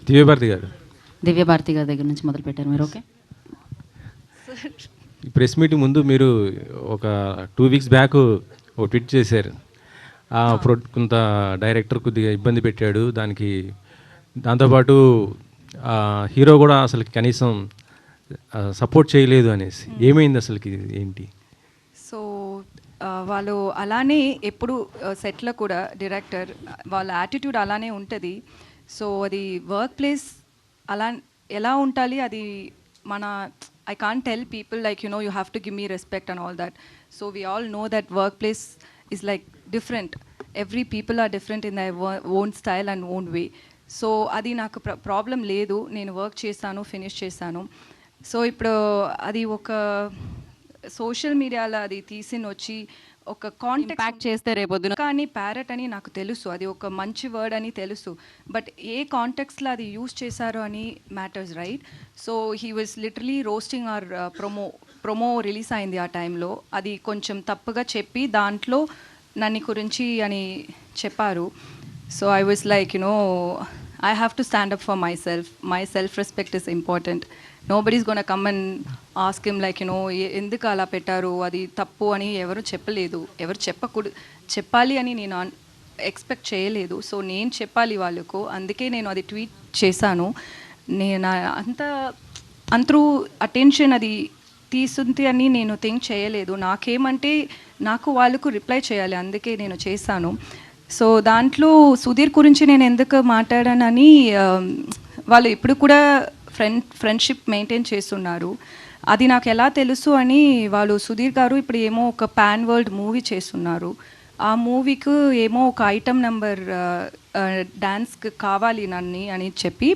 దివ్యభారతి గారు. దివ్యభారతి గారి దగ్గర నుంచి మొదలు పెట్టారు మీరు. ఓకే, ఈ ప్రెస్ మీటింగ్ ముందు మీరు ఒక 2 వీక్స్ బ్యాక్ ఒక ట్వీట్ చేశారు. కొంత డైరెక్టర్ కొద్దిగా ఇబ్బంది పెట్టాడు, దాంతోపాటు హీరో కూడా అసలు కనీసం సపోర్ట్ చేయలేదు అనేసి. ఏమైంది అసలుకి, ఏంటి? సో వాళ్ళు అలానే ఎప్పుడు సెట్లో కూడా డైరెక్టర్ వాళ్ళ యాటిట్యూడ్ అలానే ఉంటుంది. సో అది వర్క్ ప్లేస్ అలా ఎలా ఉండాలి, అది మన I can't tell people like, you know, you have to give me respect and all that. So we all know that workplace is like different. Every people are different in their own style and own way. So అది నాకు problem లేదు, నేను work చేశాను, finish చేశాను. So ఇప్పుడు అది ఒక social మీడియాలో అది తీసిని వచ్చి ఒక కాంటాక్ట్ చేస్తే రేపొద్దున కానీ ప్యారెట్ అని నాకు తెలుసు, అది ఒక మంచి వర్డ్ అని తెలుసు, బట్ ఏ కాంటెక్స్లో అది యూజ్ చేశారు అని matters, right? So he was literally roasting our promo release అయింది ఆ టైంలో. అది కొంచెం తప్పుగా చెప్పి దాంట్లో నన్ను గురించి అని చెప్పారు. So I was like, you no, I have to stand up for myself. My self-respect is important. Nobody's going to come and ask him like, you know, ఎందుకు అలా పెట్టారు, అది తప్పు అని ఎవరు చెప్పలేదు, ఎవరు చెప్పాలి అని నేను ఎక్స్పెక్ట్ చేయలేదు. సో నేను చెప్పాలి వాళ్ళకు, అందుకే నేను అది ట్వీట్ చేశాను. నేను అంతరూ అటెన్షన్ అది తీసుంది అని నేను థింక్ చేయలేదు. నాకేమంటే నాకు వాళ్ళకు రిప్లై చేయాలి, అందుకే నేను చేశాను. సో దాంట్లో సుధీర్ గురించి నేను ఎందుకు మాట్లాడానని, వాళ్ళు ఇప్పుడు కూడా ఫ్రెండ్షిప్ మెయింటైన్ చేస్తున్నారు. అది నాకు ఎలా తెలుసు అని, వాళ్ళు సుధీర్ గారు ఇప్పుడు ఏమో ఒక పాన్ వరల్డ్ మూవీ చేస్తున్నారు. ఆ మూవీకి ఏమో ఒక ఐటమ్ నెంబర్ డ్యాన్స్కి కావాలి నన్ను అని చెప్పి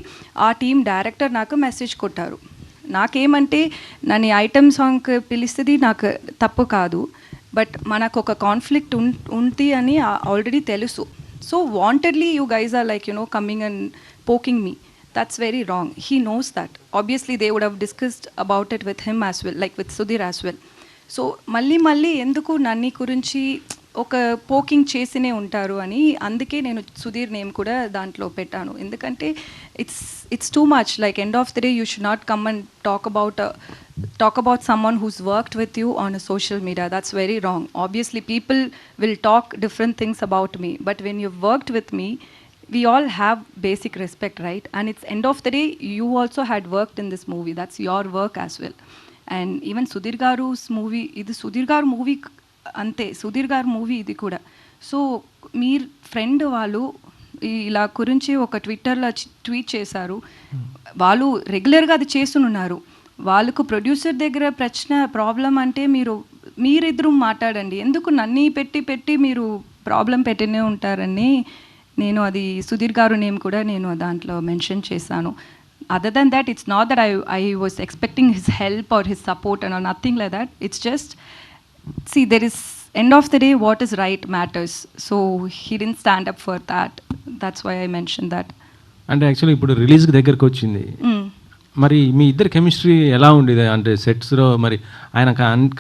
ఆ టీం డైరెక్టర్ నాకు మెసేజ్ కొట్టారు. నాకేమంటే నన్ను ఐటమ్ సాంగ్కి పిలిస్తుంది నాకు తప్పు కాదు, బట్ మనకు ఒక కాన్ఫ్లిక్ట్ ఉంది అని ఆల్రెడీ తెలుసు. So wantedly you guys are like, you know, coming and poking me. That's very wrong. He knows that. Obviously they would have discussed about it with him as well, like with Sudheer as well. So మళ్ళీ ఎందుకు నన్ను గురించి ఒక poking చేసినే ఉంటారు అని, అందుకే నేను Sudheer name కూడా దాంట్లో పెట్టాను. ఎందుకంటే it's too much. Like end of the day you should not come and talk about someone who's worked with you on a social media. That's very wrong. Obviously people will talk different things about me, but when you've worked with me, we all have basic respect, right? And it's end of the day you also had worked in this movie. That's your work as well. And even Sudhir Garu's movie, ఇది సుధీర్ గారు movie అంతే, సుధీర్ గారు movie ఇది కూడా. So మీ friend వాళ్ళు ఇలా గురించి ఒక ట్విట్టర్లో ట్వీట్ చేశారు. వాళ్ళు రెగ్యులర్గా అది చేస్తున్నారు. వాళ్ళకు ప్రొడ్యూసర్ దగ్గర ప్రాబ్లం అంటే మీరిద్దరూ మాట్లాడండి, ఎందుకు నన్ను పెట్టి మీరు ప్రాబ్లం పెట్టినే ఉంటారని నేను అది సుధీర్ గారు నేమ్ కూడా నేను దాంట్లో మెన్షన్ చేశాను. Other than that, it's not that I was expecting his help or his support and nothing like that. It's just see there is end of the day what is right matters. So he didn't stand up for that. That's why I mentioned that. అంటే actually ఇప్పుడు రిలీజ్కి దగ్గరకు వచ్చింది, మరి మీ ఇద్దరు chemistry ఎలా ఉండేది? అంటే సెట్స్లో మరి ఆయన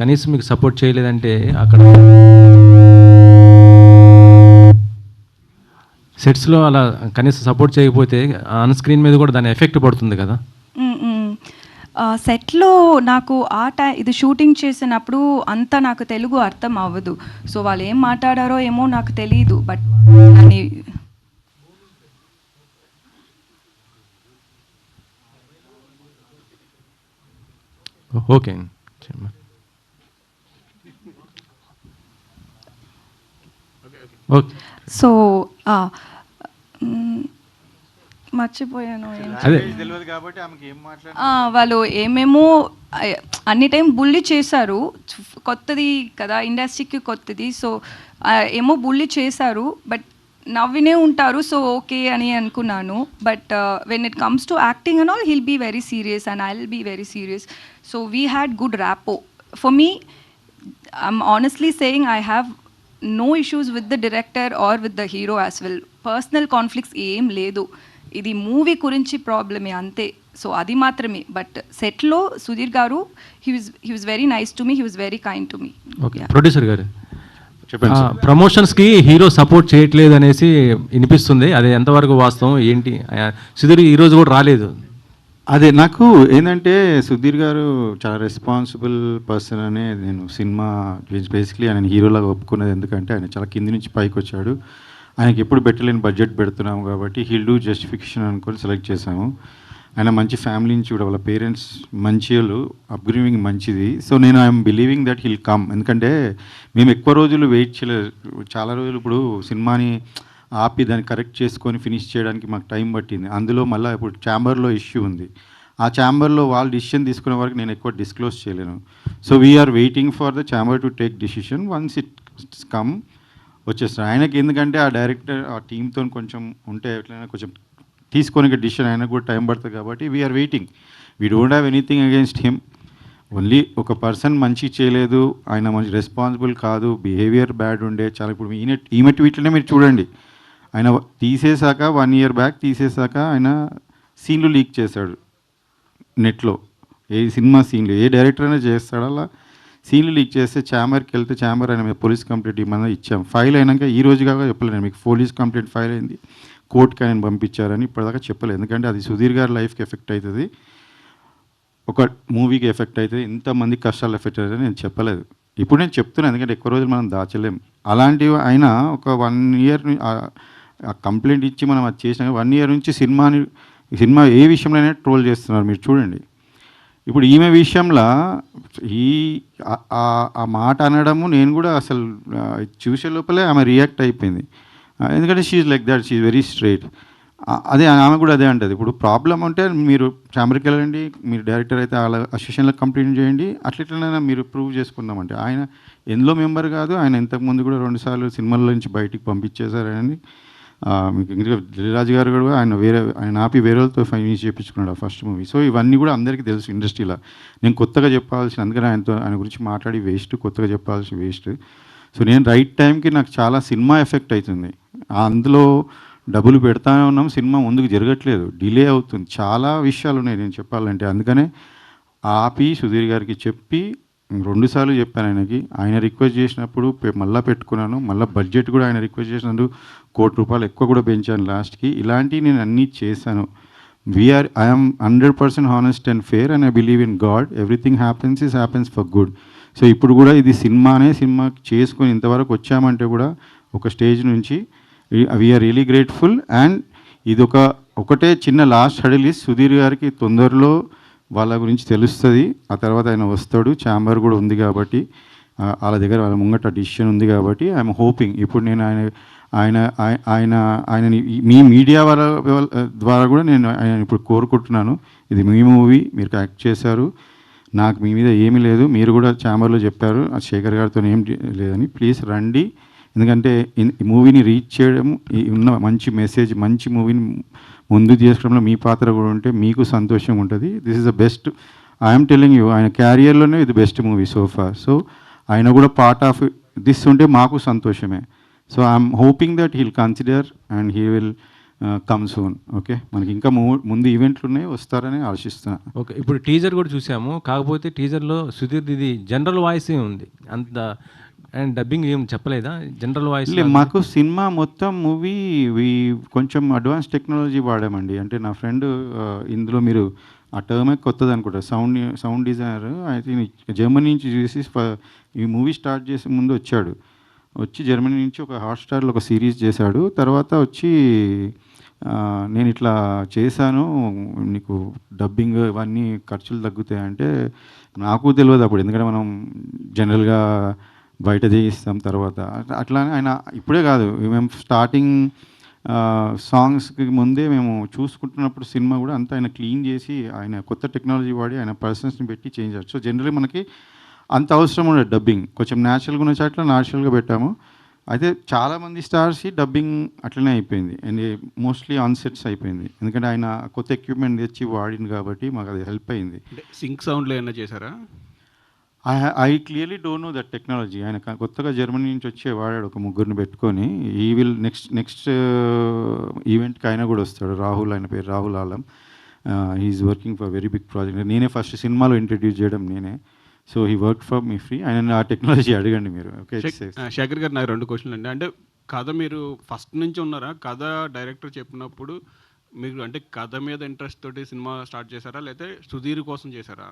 కనీసం మీకు సపోర్ట్ చేయలేదంటే, అక్కడ సెట్స్లో అలా కనీసం సపోర్ట్ చేయకపోతే ఆన్ స్క్రీన్ మీద కూడా దాని ఎఫెక్ట్ పడుతుంది కదా. సెట్లో నాకు ఇది షూటింగ్ చేసినప్పుడు అంతా నాకు తెలుగు అర్థం అవ్వదు. సో వాళ్ళు ఏం మాట్లాడారో ఏమో నాకు తెలియదు, బట్ ఓకే. సో మర్చిపోయాను. వాళ్ళు ఏమేమో అన్ని టైం బుల్లి చేశారు, కొత్తది కదా, ఇండస్ట్రీకి కొత్తది. సో ఏమో బుల్లి చేశారు, బట్ నవ్వినే ఉంటారు. సో ఓకే అని అనుకున్నాను. But when it comes to acting and all, he'll be very serious and I will be very serious. So we had good rapport. For me, I'm honestly saying, I have no issues with the director or with the hero as well. Personal conflicts ఏం లేదు, ఇది movie గురించి ప్రాబ్లమే అంతే. So అది మాత్రమే. But సెట్లో సుధీర్ గారు, he was very nice to me, he was very kind to me. Okay. Producer గారు, చెప్పండి సార్. ప్రమోషన్స్కి హీరో సపోర్ట్ చేయట్లేదు అనేసి వినిపిస్తుంది. అది ఎంతవరకు వాస్తవం ఏంటి? సుధీర్ ఈరోజు కూడా రాలేదు. అదే నాకు ఏంటంటే సుధీర్ గారు చాలా రెస్పాన్సిబుల్ పర్సన్ అనే నేను సినిమా బేసిక్లీ ఆయన హీరోలాగా ఒప్పుకున్నది. ఎందుకంటే ఆయన చాలా కింది నుంచి పైకి వచ్చాడు. ఆయనకి ఎప్పుడు పెట్టలేని బడ్జెట్ పెడుతున్నాము కాబట్టి హీల్ డూ జస్టిఫికేషన్ అనుకొని సెలెక్ట్ చేశాము. ఆయన మంచి ఫ్యామిలీ నుంచి కూడా వాళ్ళ పేరెంట్స్ మంచి వాళ్ళు, అప్గ్రేవింగ్ మంచిది. సో నేను I'm believing that hill come. ఎందుకంటే మేము ఎక్కువ రోజులు వెయిట్ చేయలేదు. చాలా రోజులు ఇప్పుడు సినిమాని ఆపి దాన్ని కరెక్ట్ చేసుకొని ఫినిష్ చేయడానికి మాకు టైం పట్టింది. అందులో మళ్ళీ ఇప్పుడు ఛాంబర్లో ఇష్యూ ఉంది. ఆ ఛాంబర్లో వాళ్ళు డిసిషన్ తీసుకునే వరకు నేను ఎక్కువ డిస్క్లోజ్ చేయలేను. So we're waiting for the chamber to take decision. Once it come వచ్చేస్తాడు. ఆయనకి ఎందుకంటే ఆ డైరెక్టర్ ఆ టీంతో కొంచెం ఉంటే ఎట్లయినా కొంచెం తీసుకొని డిసిషన్ ఆయనకు కూడా టైం పడుతుంది కాబట్టి we're waiting. We don't have anything against him. Only ఒక పర్సన్ మంచి చేయలేదు, ఆయన మంచి రెస్పాన్సిబుల్ కాదు, బిహేవియర్ బ్యాడ్ ఉండే చాలా. ఇప్పుడు ఈమె ట్వీట్లనే మీరు చూడండి. ఆయన తీసేశాక 1 year బ్యాక్ తీసేశాక ఆయన సీన్లు లీక్ చేశాడు నెట్లో. ఏ సినిమా సీన్లు ఏ డైరెక్టర్ అయినా చేస్తాడు అలా సీన్లు లీక్ చేస్తే ఛాంబర్కి వెళ్తే ఛాంబర్ ఆయన మీద పోలీస్ కంప్లైంట్ ఇవ్వమని ఇచ్చాం. ఫైల్ అయినాక ఈ రోజు కాక చెప్పలేదు మీకు పోలీస్ కంప్లైంట్ ఫైల్ అయింది, కోర్టుకి ఆయన పంపించారని ఇప్పటిదాకా చెప్పలేదు. ఎందుకంటే అది సుధీర్ గారి లైఫ్కి ఎఫెక్ట్ అవుతుంది, ఒక మూవీకి ఎఫెక్ట్ అవుతుంది, ఇంతమంది కష్టాలు ఎఫెక్ట్ అవుతుంది నేను చెప్పలేదు. ఇప్పుడు నేను చెప్తున్నాను ఎందుకంటే ఎక్కువ రోజులు మనం దాచలేం. అలాంటివి అయినా ఒక 1 year కంప్లైంట్ ఇచ్చి మనం అది చేసినా 1 year నుంచి సినిమా ఏ విషయంలోనే ట్రోల్ చేస్తున్నారు మీరు చూడండి. ఇప్పుడు ఈమె విషయంలో ఆ మాట అనడము నేను కూడా అసలు చూసే లోపలే ఆమె రియాక్ట్ అయిపోయింది. ఎందుకంటే she's like that, she's very straight. అదే ఆమె కూడా అదే అంటుంది. ఇప్పుడు ప్రాబ్లం అంటే మీరు ఛాంబర్కి వెళ్ళండి, మీరు డైరెక్టర్ అయితే వాళ్ళ అసోసియేషన్లో కంప్లైంట్ చేయండి, అట్లెట్లైనా మీరు ప్రూవ్ చేసుకుందామంటే ఆయన ఎందులో మెంబర్ కాదు. ఆయన ఇంతకుముందు కూడా 2 సార్లు సినిమాల నుంచి బయటికి పంపించేశారని మీకు ఇంకా దిల్రాజు గారు కూడా ఆయన ఆపి వేరే వాళ్ళతో ఫైనాన్స్ చేయించుకున్నాడు ఆ ఫస్ట్ మూవీ. సో ఇవన్నీ కూడా అందరికీ తెలుసు ఇండస్ట్రీలో. నేను కొత్తగా చెప్పాల్సిన, అందుకని ఆయన గురించి మాట్లాడి వేస్ట్, కొత్తగా చెప్పాల్సి వేస్ట్. సో నేను రైట్ టైంకి నాకు చాలా సినిమా ఎఫెక్ట్ అవుతుంది. అందులో డబ్బులు పెడతానే ఉన్నాం, సినిమా ముందుకు జరగట్లేదు, డిలే అవుతుంది, చాలా విషయాలు ఉన్నాయి నేను చెప్పాలంటే. అందుకనే ఆపి సుధీర్ గారికి చెప్పి 2 సార్లు చెప్పాను ఆయనకి. ఆయన రిక్వెస్ట్ చేసినప్పుడు మళ్ళీ పెట్టుకున్నాను, మళ్ళీ బడ్జెట్ కూడా ఆయన రిక్వెస్ట్ చేసినందుకు ₹1,00,00,000 ఎక్కువ కూడా పెంచాను లాస్ట్కి. ఇలాంటివి నేను అన్నీ చేశాను. I'm 100% honest and fair and I believe in God. Everything happens for good. So ఇప్పుడు కూడా ఇది సినిమా చేసుకొని ఇంతవరకు వచ్చామంటే కూడా ఒక స్టేజ్ నుంచి వీఆర్ రియలీ గ్రేట్ఫుల్. అండ్ ఇది ఒకటే చిన్న లాస్ట్ హడిల్ ఇస్ సుధీర్ గారికి తొందరలో వాళ్ళ గురించి తెలుస్తుంది. ఆ తర్వాత ఆయన వస్తాడు, ఛాంబర్ కూడా ఉంది కాబట్టి వాళ్ళ దగ్గర వాళ్ళ ముంగట డిసిషన్ ఉంది కాబట్టి ఐఎమ్ హోపింగ్. ఇప్పుడు నేను ఆయనని మీ మీడియా ద్వారా కూడా నేను ఆయన ఇప్పుడు కోరుకుంటున్నాను, ఇది మీ మూవీ, మీరు యాక్ట్ చేశారు, నాకు మీ మీద ఏమీ లేదు, మీరు కూడా ఛాంబర్లో చెప్పారు శేఖర్ గారితో ఏం లేదని, ప్లీజ్ రండి. ఎందుకంటే ఈ మూవీని రీచ్ చేయడం, ఉన్న మంచి మెసేజ్, మంచి మూవీని ముందు చేసుకోవడంలో మీ పాత్ర కూడా ఉంటే మీకు సంతోషం ఉంటుంది. This is the best, I'm telling you, ఆయన క్యారియర్లోనే ఇది బెస్ట్ మూవీ సోఫార్. సో ఆయన కూడా పార్ట్ ఆఫ్ దిస్ ఉంటే మాకు సంతోషమే. So I'm hoping that heal consider and he will come soon. Okay, మనకి ఇంకా ముందు ఈవెంట్లు ఉన్నాయి, వస్తారని ఆశిస్తున్నాను. ఓకే, ఇప్పుడు టీజర్ కూడా చూసాము. కాకపోతే టీజర్లో సుధీర్ ఇది జనరల్ వాయిసే ఉంది, అంత అండ్ డబ్బింగ్ ఏం చెప్పలేదా? జనరల్ వాయిస్ మాకు సినిమా మొత్తం మూవీ కొంచెం అడ్వాన్స్ టెక్నాలజీ వాడామండి. అంటే నా ఫ్రెండ్ ఇందులో మీరు ఆ టర్మే కొత్తది అనుకుంటారు, సౌండ్ డిజైనర్. అయితే జర్మనీ నుంచి చూసి ఈ మూవీ స్టార్ట్ చేసే ముందు వచ్చి జర్మనీ నుంచి ఒక హాట్స్టార్లో ఒక సిరీస్ చేశాడు. తర్వాత వచ్చి నేను ఇట్లా చేశాను, నీకు డబ్బింగ్ ఇవన్నీ ఖర్చులు తగ్గుతాయి అంటే నాకు తెలియదు అప్పుడు, ఎందుకంటే మనం జనరల్గా బయట చేయిస్తాం. తర్వాత అట్లానే ఆయన ఇప్పుడే కాదు, మేము స్టార్టింగ్ సాంగ్స్కి ముందే మేము చూసుకుంటున్నప్పుడు సినిమా కూడా అంతా ఆయన క్లీన్ చేసి ఆయన కొత్త టెక్నాలజీ వాడి ఆయన పర్సన్స్ని పెట్టి చేంజ్ చేస్తారు. సో జనరల్లీ మనకి అంత అవసరం ఉండదు డబ్బింగ్, కొంచెం న్యాచురల్గా ఉన్న చాట్ల న్యాచురల్గా పెట్టాము. అయితే చాలామంది స్టార్స్ డబ్బింగ్ అట్లనే అయిపోయింది అండ్ మోస్ట్లీ ఆన్ సెట్స్ అయిపోయింది, ఎందుకంటే ఆయన కొత్త ఎక్విప్మెంట్ తెచ్చి వాడింది కాబట్టి మాకు అది హెల్ప్ అయింది. సింక్ సౌండ్లో ఏమైనా చేశారా? I clearly don't know that technology. ఆయన కొత్తగా జర్మనీ నుంచి వచ్చే వాడాడు, ఒక 3 పెట్టుకొని. ఈ విల్ నెక్స్ట్ ఈవెంట్కి ఆయన కూడా వస్తాడు, రాహుల్, ఆయన పేరు Rahul Alam. He's working for very big project. నేనే ఫస్ట్ సినిమాలో ఇంట్రడ్యూస్ చేయడం నేనే. So he work for me free. ఆయన ఆ టెక్నాలజీ అడగండి మీరు. ఓకే, శేఖర్ గారు, నాకు 2 క్వశ్చన్లు అండి. అంటే కథ మీరు ఫస్ట్ నుంచి ఉన్నారా? కథ డైరెక్టర్ చెప్పినప్పుడు మీరు అంటే కథ మీద ఇంట్రెస్ట్ తోటి సినిమా స్టార్ట్ చేశారా, లేకపోతే సుధీర్ కోసం చేశారా?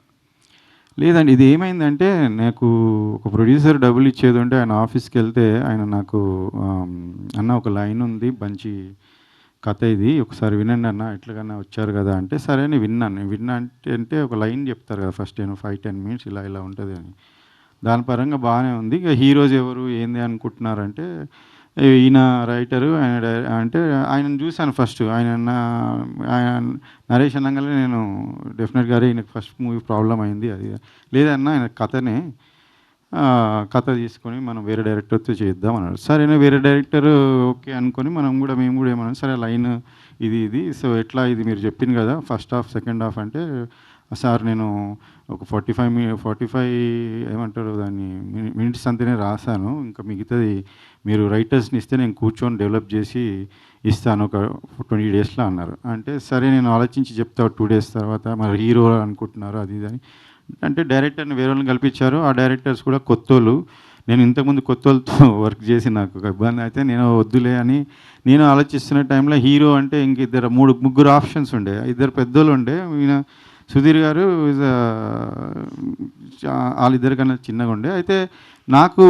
లేదండి, ఇది ఏమైందంటే నాకు ఒక ప్రొడ్యూసర్ డబ్బులు ఇచ్చేది ఉంటే ఆయన ఆఫీస్కి వెళ్తే ఆయన నాకు అన్న ఒక లైన్ ఉంది, మంచి కథ ఇది, ఒకసారి వినండి అన్న, ఎట్లాగన్నా వచ్చారు కదా అంటే సరే అని విన్నా అంటే ఒక లైన్ చెప్తారు కదా ఫస్ట్ 5-10 మినిట్స్ ఇలా ఇలా ఉంటుంది అని. దాని పరంగా బాగానే ఉంది. ఇక హీరోస్ ఎవరు ఏంది అనుకుంటున్నారంటే ఈయన రైటరు, అంటే ఆయనను చూశాను ఫస్ట్. ఆయన నరేష్ అనగానే నేను డెఫినెట్గా ఈయనకు ఫస్ట్ మూవీ ప్రాబ్లం అయింది అది లేదన్నా, ఆయన కథ తీసుకొని మనం వేరే డైరెక్టర్తో చేద్దాం అన్నాడు. సరేనా, వేరే డైరెక్టర్ ఓకే అనుకొని మేము కూడా ఏమన్నాం, సరే లైన్ ఇది సో ఎట్లా ఇది మీరు చెప్పింది కదా ఫస్ట్ హాఫ్ సెకండ్ హాఫ్ అంటే, సార్ నేను ఒక 45 ఏమంటారు దాన్ని మినిట్స్ అంతనే రాశాను, ఇంకా మిగతాది మీరు రైటర్స్ని ఇస్తే నేను కూర్చొని డెవలప్ చేసి ఇస్తాను ఒక 20 డేస్లో అన్నారు. అంటే సరే నేను ఆలోచించి చెప్తా 2 డేస్ తర్వాత, మరి హీరో అనుకుంటున్నారు అది ఇది అని. అంటే డైరెక్టర్ని వేరే వాళ్ళని కల్పించారు. ఆ డైరెక్టర్స్ కూడా కొత్తోళ్ళు. నేను ఇంతకుముందు కొత్తోళ్ళతో వర్క్ చేసి నాకు ఒక ఇబ్బంది అయితే నేను వద్దులే అని నేను ఆలోచిస్తున్న టైంలో హీరో అంటే ఇంక ముగ్గురు ఆప్షన్స్ ఉండే, 2 పెద్దోళ్ళు ఉండే. ఈయన సుధీర్ గారు వాళ్ళిద్దరికన్నా చిన్నగా ఉండే. అయితే నాకు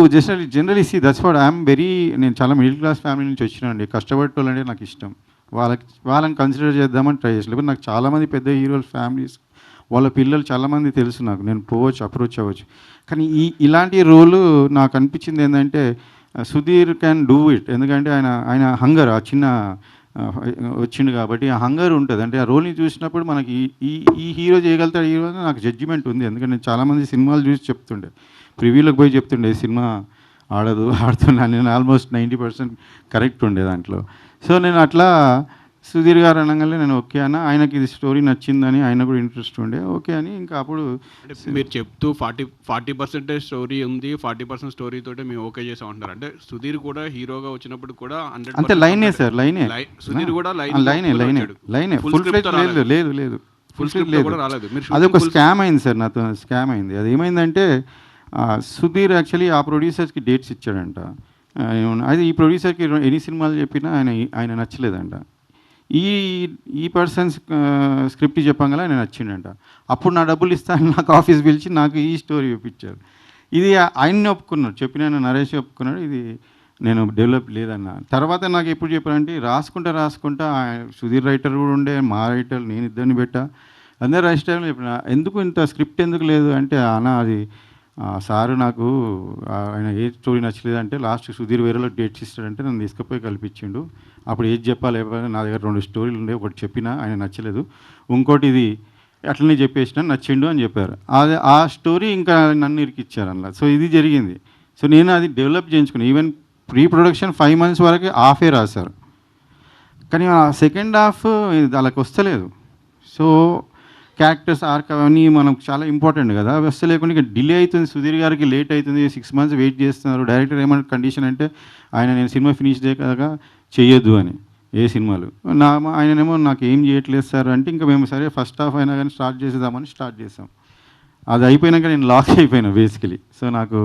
generally that's what I'm very, నేను చాలా మిడిల్ క్లాస్ ఫ్యామిలీ నుంచి వచ్చినానండి. కష్టపడేటోళ్ళంటే నాకు ఇష్టం. వాళ్ళని కన్సిడర్ చేద్దామని ట్రై చేసి, లేకపోతే నాకు చాలామంది పెద్ద హీరోల ఫ్యామిలీస్ వాళ్ళ పిల్లలు చాలామంది తెలుసు నాకు, నేను అప్రోచ్ అవ్వచ్చు. కానీ ఇలాంటి రోలు నాకు అనిపించింది ఏంటంటే సుధీర్ క్యాన్ డూ ఇట్. ఎందుకంటే ఆయన హంగర్ ఆ చిన్న వచ్చిండు కాబట్టి ఆ హంగర్ ఉంటుంది. అంటే ఆ రోల్ని చూసినప్పుడు మనకి ఈ హీరో చేయగలుగుతాడు, హీరో నాకు జడ్జిమెంట్ ఉంది. ఎందుకంటే నేను చాలామంది సినిమాలు చూసి చెప్తుండే, ప్రివ్యూలోకి పోయి చెప్తుండే సినిమా ఆడుతున్నాను నేను, ఆల్మోస్ట్ 90% కరెక్ట్ ఉండే దాంట్లో. సో నేను అట్లా సుధీర్ గారు అనగానే నేను ఓకే అన్న, ఆయనకి ఇది స్టోరీ నచ్చిందని ఆయన కూడా ఇంట్రెస్ట్ ఉండే, ఓకే అని ఇంకా అప్పుడు మీరు చెప్తూ 40% స్టోరీ ఉంది, 40% స్టోరీ తోటే మేము ఓకే చేసాం అంటారు. అంటే సుధీర్ కూడా హీరోగా వచ్చినప్పుడు కూడా అంతే లైనే సార్, లైనే సుధీర్ కూడా లైనే ఫుల్ ఫ్లెడ్జ్ లేదు ఫుల్ స్క్రిప్ట్ కూడా రాలేదు. అది ఒక స్కామ్ అయింది సార్, నాతో స్కామ్ అయింది. అది ఏమైందంటే సుధీర్ యాక్చువల్లీ ఆ ప్రొడ్యూసర్స్కి డేట్స్ ఇచ్చాడంట. అది ఈ ప్రొడ్యూసర్కి ఎన్ని సినిమాలు చెప్పినా ఆయన నచ్చలేదంట. ఈ పర్సన్స్ స్క్రిప్ట్ చెప్పంగా ఆయన నచ్చిండంట. అప్పుడు నా డబ్బులు ఇస్తాను నాకు ఆఫీస్ పిలిచి నాకు ఈ స్టోరీ చూపించారు. ఇది ఆయన్ని ఒప్పుకున్నాడు, చెప్పిన నరేష్ ఒప్పుకున్నాడు, ఇది నేను డెవలప్ లేదన్న. తర్వాత నాకు ఎప్పుడు చెప్పారంటే రాసుకుంటా సుధీర్ రైటర్ కూడా ఉండే, మా రైటర్ నేను ఇద్దరిని పెట్టా, అందరు రైటర్ చెప్పిన ఎందుకు ఇంత స్క్రిప్ట్ ఎందుకు లేదు అంటే, అన్న అది సారు నాకు ఆయన ఏ స్టోరీ నచ్చలేదంటే లాస్ట్ సుధీర్ వేరేలో డేట్స్ ఇస్తాడంటే నన్ను తీసుకుపోయి కల్పించిండు. అప్పుడు ఏది చెప్పాలి, నా దగ్గర 2 స్టోరీలు ఉండే, ఒకటి చెప్పినా ఆయన నచ్చలేదు, ఇంకోటి ఇది అట్లనే చెప్పేసిన నచ్చిండు అని చెప్పారు. ఆ స్టోరీ ఇంకా నన్ను ఇరికిచ్చారు అలా. సో ఇది జరిగింది. సో నేను అది డెవలప్ చేయించుకున్నాను. ఈవెన్ ప్రీ ప్రొడక్షన్ 5 months వరకు హాఫే రాశారు, కానీ ఆ సెకండ్ హాఫ్ వాళ్ళకి వస్తలేదు. సో క్యారెక్టర్స్ ఆర్క్ అవన్నీ మనకు చాలా ఇంపార్టెంట్ కదా, అవి వస్తే లేకుండా ఇక డిలే అవుతుంది, సుధీర్ గారికి లేట్ అవుతుంది, 6 months వెయిట్ చేస్తున్నారు. డైరెక్టర్ ఏమైనా కండిషన్ అంటే నేను సినిమా ఫినిష్ చేయక చెయ్యొద్దు అని ఏ సినిమాలు, ఆయననేమో నాకు ఏం చేయట్లేదు సార్ అంటే, ఇంకా మేము సరే ఫస్ట్ హాఫ్ అయినా కానీ స్టార్ట్ చేసేద్దామని స్టార్ట్ చేసాం. అది అయిపోయినాక నేను లాక్ అయిపోయినా బేసికలీ. సో నాకు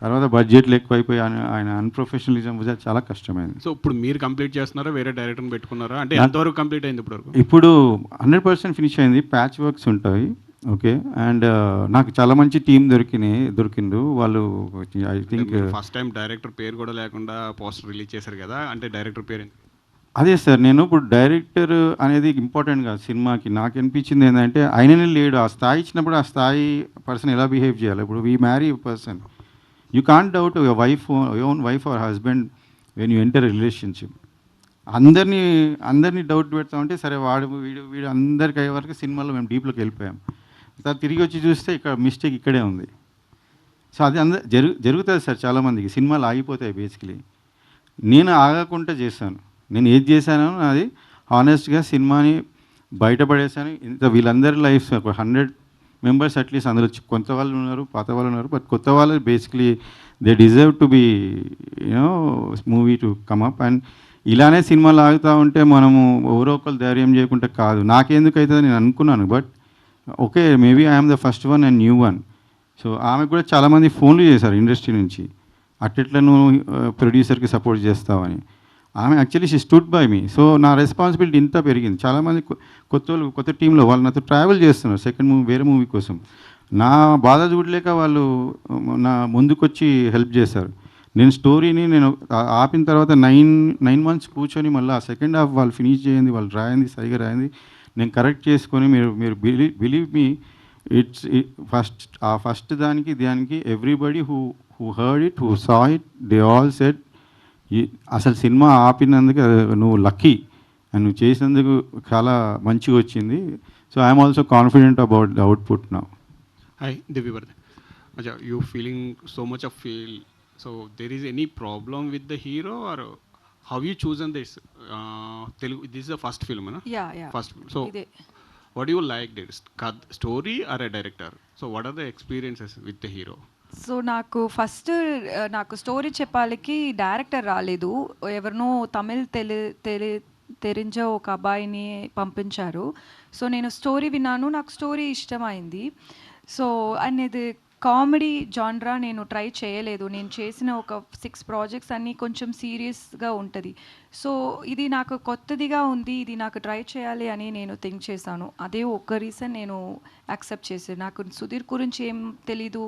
తర్వాత బడ్జెట్లు ఎక్కువైపోయి ఆయన అన్ప్రొఫెషనలిజం చాలా కష్టమైంది. సో ఇప్పుడు మీరు కంప్లీట్ చేస్తున్నారా, వేరే డైరెక్టర్ని పెట్టుకున్నారా? అంటే ఎంతవరకు కంప్లీట్ అయింది ఇప్పటివరకు? ఇప్పుడు 100% ఫినిష్ అయింది. ప్యాచ్ వర్క్స్ ఉంటాయి, ఓకే. అండ్ నాకు చాలా మంచి టీం దొరికిండు వాళ్ళు. I think first time director పేరు కూడా లేకుండా పోస్టర్ రిలీజ్ చేశారు కదా, అంటే డైరెక్టర్ పేరు అదే సార్. నేను ఇప్పుడు డైరెక్టర్ అనేది ఇంపార్టెంట్ కాదు సినిమాకి. నాకు అనిపించింది ఏంటంటే ఆయననే లేడు, ఆ స్థాయి ఇచ్చినప్పుడు ఆ స్థాయి పర్సన్ ఎలా బిహేవ్ చేయాలి. ఇప్పుడు we marry person, you can't doubt your own wife or husband when you enter relationship. అందరినీ డౌట్ పెడతామంటే సరే వీడు అందరికి అయ్యే వరకు సినిమాలో మేము డీప్లోకి వెళ్ళిపోయాం. తర్వాత తిరిగి వచ్చి చూస్తే ఇక్కడ మిస్టేక్ ఇక్కడే ఉంది. సో అది జరుగుతుంది సార్ చాలామందికి, సినిమాలు ఆగిపోతాయి బేసికలీ. నేను ఆగకుండా చేశాను, నేను ఏది చేశానో అది హానెస్ట్గా సినిమాని బయటపడేశాను. ఇంత వీళ్ళందరి లైఫ్స్ ఒక 100 members అట్లీస్ట్ అందులో కొంత వాళ్ళు ఉన్నారు, పాత వాళ్ళు ఉన్నారు, బట్ కొత్త వాళ్ళు basically they deserve to be movie to come up. And ఇలానే సినిమాలు ఆగుతూ ఉంటే మనము ఎవరో ఒకరు ధైర్యం చేయకుండా కాదు. నాకెందుకు అవుతుంది నేను అనుకున్నాను, but okay maybe I'm the first one and new one. So ఆమెకు కూడా చాలామంది ఫోన్లు చేశారు ఇండస్ట్రీ నుంచి, అట్లా నువ్వు ప్రొడ్యూసర్కి సపోర్ట్ చేస్తావని. ఆమె actually she stood by me. So నా రెస్పాన్సిబిలిటీ ఇంత పెరిగింది. చాలామంది కొత్త టీంలో వాళ్ళు నాతో ట్రావెల్ చేస్తున్నారు సెకండ్ మూవీ, వేరే మూవీ కోసం. నా బాధ చూడలేక వాళ్ళు నా ముందుకొచ్చి హెల్ప్ చేశారు. నేను స్టోరీని ఆపిన తర్వాత 9 months కూర్చొని మళ్ళీ ఆ సెకండ్ హాఫ్ వాళ్ళు ఫినిష్ చేయండి, వాళ్ళు రాయింది సరిగా రాయింది, నేను కరెక్ట్ చేసుకొని మీరు బిలీవ్ మీ, ఇట్స్ ఫస్ట్ దానికి everybody who heard it, who saw it, they all said అసలు సినిమా ఆపినందుకు నువ్వు లక్కీ అండ్ నువ్వు చేసినందుకు చాలా మంచిగా వచ్చింది. So I'm also confident about the output now. Hi, Divya Bharti. Acha, you feeling so much of feel. So there is any problem with the hero or how you chosen this? Telugu. This is the first film, na? Yeah. First. So ఇదే. what do you like? This story or a director? So what are the experiences with the hero? So నాకు story చెప్పాలికి director రాలేదు, ఎవరినో తమిళ్ తెరించ ఒక అబ్బాయిని పంపించారు. So నేను story విన్నాను, నాకు స్టోరీ ఇష్టమైంది. సో అండ్ ఇది కామెడీ జాన్రా నేను ట్రై చేయలేదు. నేను చేసిన ఒక 6 projects అన్నీ కొంచెం సీరియస్గా ఉంటుంది. సో ఇది నాకు కొత్తదిగా ఉంది, ఇది నాకు ట్రై చేయాలి అని నేను థింక్ చేశాను. అదే ఒక్క రీజన్ నేను యాక్సెప్ట్ చేశాను. నాకు సుధీర్ గురించి ఏం తెలీదు.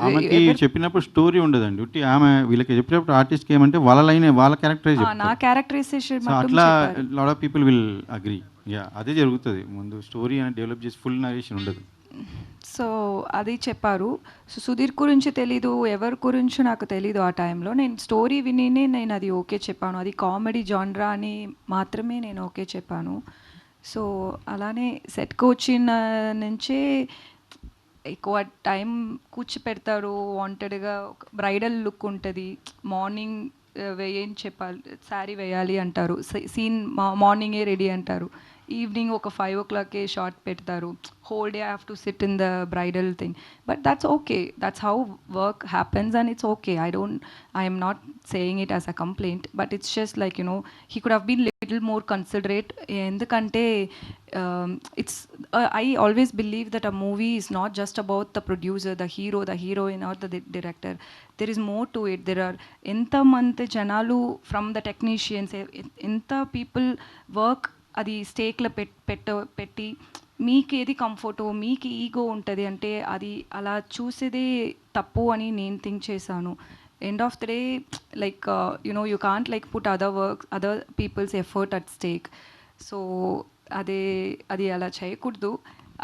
ఆమెకి చెప్పినప్పుడు స్టోరీ ఉండదండి, ఉట్టి ఆమె వీళ్ళకి చెప్పినప్పుడు ఆర్టిస్ట్కి ఏమంటే వాళ్ళ లైనే, వాళ్ళ క్యారెక్టరైజ్ నా క్యారెక్టరైజేషన్ అట్లా lot of people will agree. అదే జరుగుతుంది. ముందు స్టోరీ అని డెవలప్ చేసి ఫుల్ నరేషన్ ఉండదు. సో అది చెప్పారు. సో సుధీర్ గురించి తెలీదు, ఎవరి గురించి నాకు తెలీదు. ఆ టైంలో నేను స్టోరీ వినినే నేను అది ఓకే చెప్పాను. అది కామెడీ జాన్రా అని మాత్రమే నేను ఓకే చెప్పాను. సో అలానే సెట్కి వచ్చిన నుంచే ఎక్కువ టైం కూర్చోపెడతారు. వాంటెడ్గా బ్రైడల్ లుక్ ఉంటుంది. మార్నింగ్ ఏం చెప్పాలి, శారీ వేయాలి అంటారు, సీన్ మార్నింగే రెడీ అంటారు, ఈవినింగ్ ఒక 5 o'clock షార్ట్ పెడతారు, whole day I have to sit in the bridal thing. But that's okay, that's how work happens and it's okay. I am not saying it as a complaint, but it's just like, you know, he could have been little more considerate. Endukante it's I always believe that a movie is not just about the producer, the hero, the heroine or the director. There is more to it. There are enta mante janalu from the technicians, enta people work అది స్టేక్లో పెట్టి మీకు ఏది కంఫర్టో, మీకు ego ఉంటుంది అంటే అది అలా చూసేదే తప్పు అని నేను థింక్ చేశాను. End of the day like you know you can't like put other people's effort at stake. So అది అలా చేయకూడదు.